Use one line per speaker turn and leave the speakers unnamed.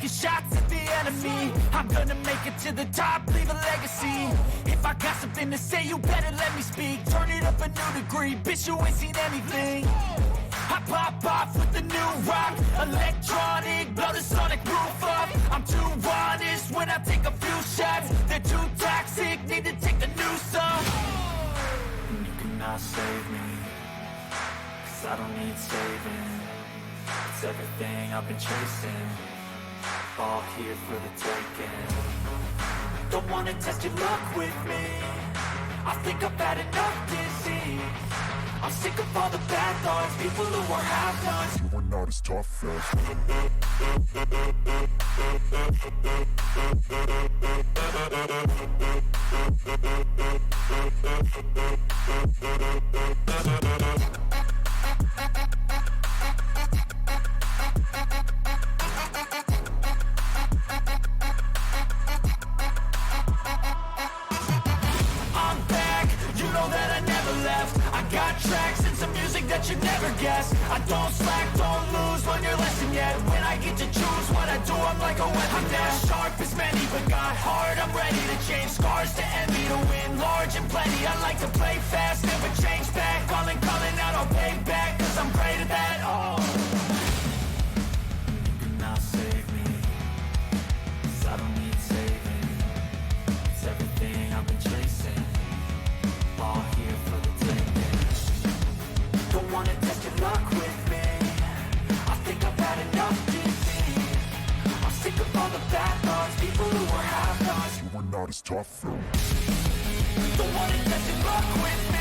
taking shots at the enemy. I'm gonna make it to the top, leave a legacy. If I got something to say, you better let me speak. Turn it up a new degree, bitch, you ain't seen anything. I pop off with the new rock, electronic, blow the sonic roof up. I'm too honest when I take a few shots. They're too toxic, need to take the news off. And you cannot save me, 'cause I don't need saving. It's everything I've been chasing, all here for the taking. Don't wanna test your luck with me, I think I've had enough disease. I'm sick of all the bad thoughts, people who are half-nots.
You are not as tough as
I'm back, you know that I never left. I got tracks and some music that you never guess. I don't slack, don't lose, learn your lesson yet. When I get to choose what I do, I'm like a weapon. I'm not sharp as many, but got heart. I'm ready to change scars to envy, to win large and plenty. I like to play fast, never change back. Calling out, I'll pay back, 'cause I'm great at that. Oh, you cannot save me, 'cause I don't need saving. It's everything I've been chasing, all here for the taking. Don't wanna test your luck with me, I think I've had enough disease. I'm sick of all the bad thoughts, people who are half-nots.
you are not as tough as
Don't wanna test your luck with me,